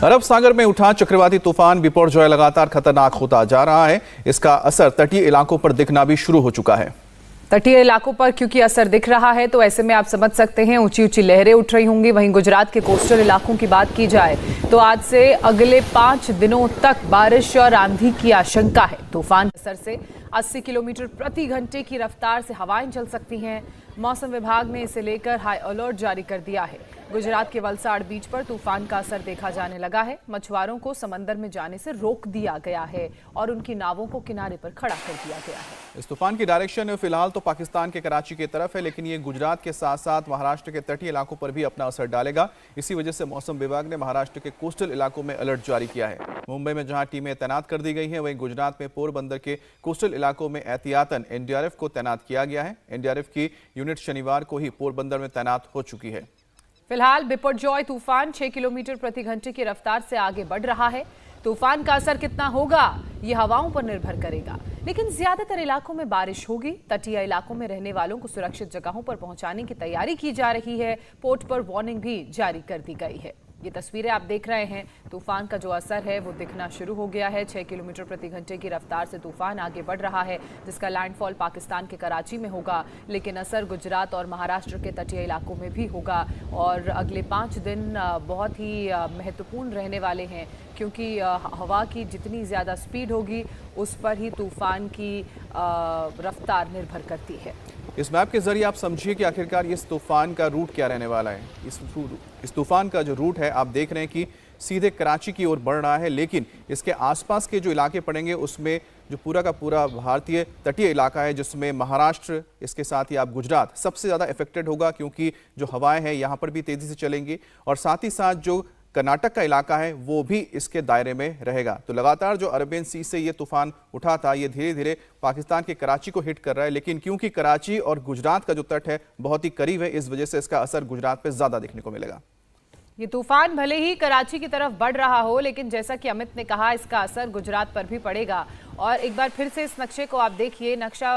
अरब सागर में उठा चक्रवाती तूफान बिपरजॉय लगातार खतरनाक होता जा रहा है। इसका असर तटीय इलाकों पर दिखना भी शुरू हो चुका है। तटीय इलाकों पर क्योंकि असर दिख रहा है तो ऐसे में आप समझ सकते हैं ऊंची ऊंची लहरें उठ रही होंगी। वहीं गुजरात के कोस्टल इलाकों की बात की जाए तो आज से अगले 5 दिनों तक बारिश और आंधी की आशंका है। तूफान के असर से 80 किलोमीटर प्रति घंटे की रफ्तार से हवाएं चल सकती हैं। मौसम विभाग ने इसे लेकर हाई अलर्ट जारी कर दिया है। गुजरात के वलसाड़ बीच पर तूफान का असर देखा जाने लगा है। मछुआरों को समंदर में जाने से रोक दिया गया है और उनकी नावों को किनारे पर खड़ा कर दिया गया है। इस तूफान की डायरेक्शन फिलहाल तो पाकिस्तान के कराची की तरफ है, लेकिन ये गुजरात के साथ साथ महाराष्ट्र के तटीय इलाकों पर भी अपना असर डालेगा। इसी वजह से मौसम विभाग ने महाराष्ट्र के कोस्टल इलाकों में अलर्ट जारी किया है। मुंबई में जहां टीमें तैनात कर दी गई हैं, वहीं गुजरात में पोरबंदर के कोस्टल इलाकों में एहतियातन एनडीआरएफ को तैनात किया गया है। एनडीआरएफ की यूनिट शनिवार को ही पोरबंदर में तैनात हो चुकी है। फिलहाल बिपरजॉय तूफान 6 किलोमीटर प्रति घंटे की रफ्तार से आगे बढ़ रहा है। तूफान का असर कितना होगा ये हवाओं पर निर्भर करेगा, लेकिन ज्यादातर इलाकों में बारिश होगी। तटीय इलाकों में रहने वालों को सुरक्षित जगहों पर पहुंचाने की तैयारी की जा रही है। पोर्ट पर वार्निंग भी जारी कर दी गई है। ये तस्वीरें आप देख रहे हैं, तूफान का जो असर है वो दिखना शुरू हो गया है। 6 किलोमीटर प्रति घंटे की रफ्तार से तूफान आगे बढ़ रहा है, जिसका लैंडफॉल पाकिस्तान के कराची में होगा, लेकिन असर गुजरात और महाराष्ट्र के तटीय इलाकों में भी होगा। और अगले 5 दिन बहुत ही महत्वपूर्ण रहने वाले हैं, क्योंकि हवा की जितनी ज़्यादा स्पीड होगी उस पर ही तूफान की रफ्तार निर्भर करती है। इस मैप के जरिए आप समझिए कि आखिरकार इस तूफान का रूट क्या रहने वाला है। इस तूफान का जो रूट है आप देख रहे हैं कि सीधे कराची की ओर बढ़ रहा है, लेकिन इसके आसपास के जो इलाके पड़ेंगे उसमें जो पूरा का पूरा भारतीय तटीय इलाका है, जिसमें महाराष्ट्र, इसके साथ ही आप गुजरात सबसे ज़्यादा इफेक्टेड होगा, क्योंकि जो हवाएं हैं यहाँ पर भी तेज़ी से चलेंगी और साथ ही साथ जो कर्नाटक का इलाका है वो भी इसके दायरे में रहेगा। तो लगातार जो अरेबियन सी से ये तूफान उठा था, ये धीरे धीरे पाकिस्तान के कराची को हिट कर रहा है, लेकिन क्योंकि कराची और गुजरात का जो तट है बहुत ही करीब है, इस वजह से इसका असर गुजरात पे ज्यादा देखने को मिलेगा। ये तूफान भले ही कराची की तरफ बढ़ रहा हो, लेकिन जैसा कि अमित ने कहा, इसका असर गुजरात पर भी पड़ेगा। और एक बार फिर से इस नक्शे को आप देखिए, नक्शा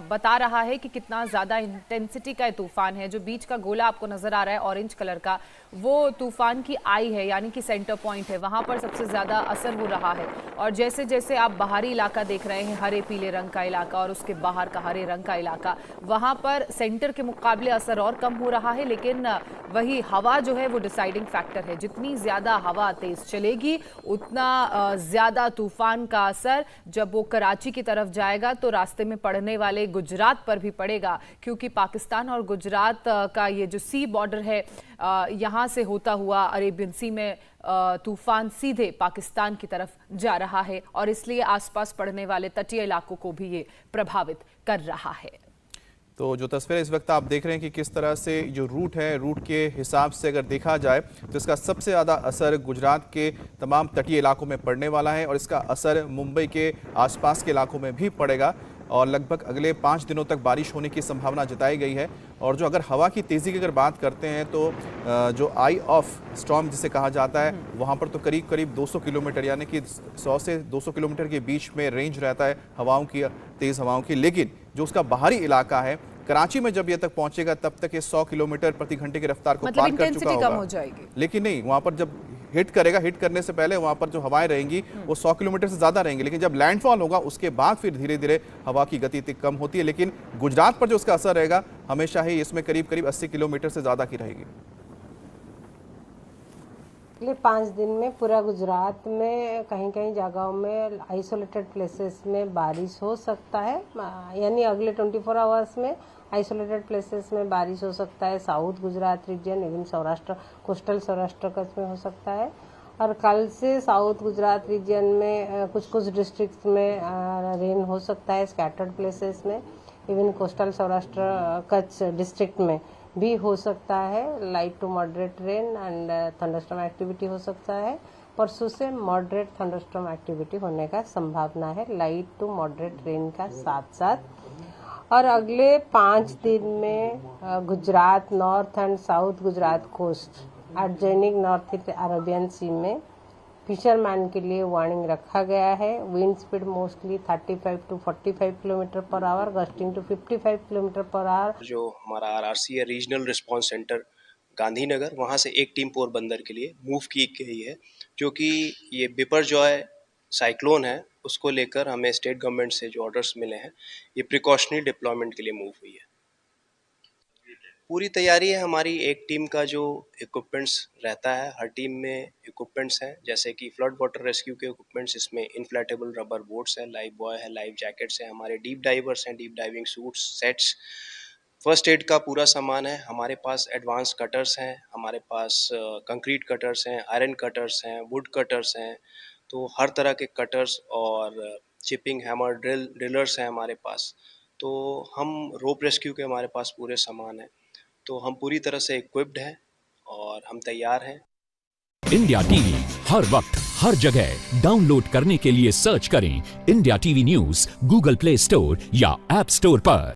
बता रहा है कि कितना ज़्यादा इंटेंसिटी का तूफान है। जो बीच का गोला आपको नज़र आ रहा है ऑरेंज कलर का, वो तूफान की आई है, यानी कि सेंटर पॉइंट है, वहाँ पर सबसे ज़्यादा असर हो रहा है। और जैसे जैसे आप बाहरी इलाका देख रहे हैं, हरे पीले रंग का इलाका और उसके बाहर का हरे रंग का इलाका, वहाँ पर सेंटर के मुकाबले असर और कम हो रहा है। लेकिन वही हवा जो है वो डिसाइडिंग फैक्टर है। जितनी ज़्यादा हवा तेज़ चलेगी उतना ज़्यादा तूफान का असर जब वो कराची की तरफ जाएगा तो रास्ते में पड़ने वाले गुजरात पर भी पड़ेगा, क्योंकि पाकिस्तान और गुजरात का ये जो सी बॉर्डर है, यहाँ से होता हुआ अरेबियन सी में तूफान सीधे पाकिस्तान की तरफ जा रहा है और इसलिए आसपास पड़ने वाले तटीय इलाकों को भी ये प्रभावित कर रहा है। तो जो तस्वीर इस वक्त आप देख रहे हैं कि किस तरह से जो रूट है, रूट के हिसाब से अगर देखा जाए तो इसका सबसे ज़्यादा असर गुजरात के तमाम तटीय इलाकों में पड़ने वाला है और इसका असर मुंबई के आसपास के इलाकों में भी पड़ेगा और लगभग अगले 5 दिनों तक बारिश होने की संभावना जताई गई है। और जो अगर हवा की तेज़ी की अगर बात करते हैं तो जो आई ऑफ स्टॉर्म जिसे कहा जाता है, वहाँ पर तो करीब करीब 200 किलोमीटर यानी कि 100 से 200 किलोमीटर के बीच में रेंज रहता है हवाओं की, तेज़ हवाओं की। लेकिन जो उसका बाहरी इलाका है कराची में जब ये तक पहुंचेगा तब तक ये 100 किलोमीटर प्रति घंटे की रफ्तार को पार कर चुका होगा। कम हो जाएगी। लेकिन नहीं, वहां पर जब हिट करेगा, हिट करने से पहले वहां पर जो हवाएं रहेंगी वो 100 किलोमीटर से ज्यादा रहेंगी, लेकिन जब लैंडफॉल होगा उसके बाद फिर धीरे धीरे हवा की गति कम होती है। लेकिन गुजरात पर जो उसका असर रहेगा हमेशा ही इसमें करीब करीब 80 किलोमीटर से ज्यादा की रहेगी। अगले 5 दिन में पूरा गुजरात में कहीं कहीं जगहों में आइसोलेटेड प्लेसेस में बारिश हो सकता है, यानी अगले 24 आवर्स में आइसोलेटेड प्लेसेस में बारिश हो सकता है। South Gujarat region, even Saurashtra, coastal Saurashtra Kutch में हो सकता है। और कल से साउथ गुजरात रीजन में कुछ कुछ डिस्ट्रिक्ट्स में रेन हो सकता है, स्कैटर्ड प्लेसेस में। Even coastal Saurashtra Kutch district में भी हो सकता है। Light to moderate rain and thunderstorm activity हो सकता है। परसों से मॉडरेट थंडरस्टॉर्म एक्टिविटी होने का संभावना है, लाइट टू मॉडरेट रेन का साथ साथ। और अगले 5 दिन में Gujarat north and south Gujarat coast, adjoining north east Arabian sea में फिशरमैन के लिए वार्निंग रखा गया है। Wind speed mostly 35 to 45 kilometre per hour, gusting to 55 kilometre per hour. जो हमारा आरआरसी है, रीजनल रिस्पांस सेंटर गांधीनगर, वहां से एक टीम पोरबंदर के लिए मूव की गई है जो कि ये बिपरजॉय साइक्लोन है, उसको लेकर हमें स्टेट गवर्नमेंट से जो ऑर्डर्स मिले हैं, ये प्रिकॉशनरी डिप्लॉयमेंट के लिए मूव हुई है। पूरी तैयारी है हमारी। एक टीम का जो इक्विपमेंट्स रहता है, हर टीम में इक्विपमेंट्स हैं, जैसे कि फ्लड वाटर रेस्क्यू के इक्विपमेंट्स, इसमें इन्फ्लेटेबल रबर बोट्स है, लाइफ बॉय है, लाइफ जैकेट्स हैं, हमारे डीप डाइवर्स हैं, deep diving suits, sets, first aid का पूरा सामान है। हमारे पास एडवांस कटर्स हैं, हमारे पास कंक्रीट कटर्स हैं, आयरन कटर्स हैं, वुड कटर्स हैं, तो हर तरह के कटर्स और चिपिंग हैमर ड्रिलर्स हैं हमारे पास। तो हम रोप रेस्क्यू के हमारे पास पूरे सामान हैं, तो हम पूरी तरह से इक्विप्ड हैं और हम तैयार हैं। इंडिया टीवी हर वक्त हर जगह डाउनलोड करने के लिए सर्च करें India TV news Google play store या ऐप स्टोर पर।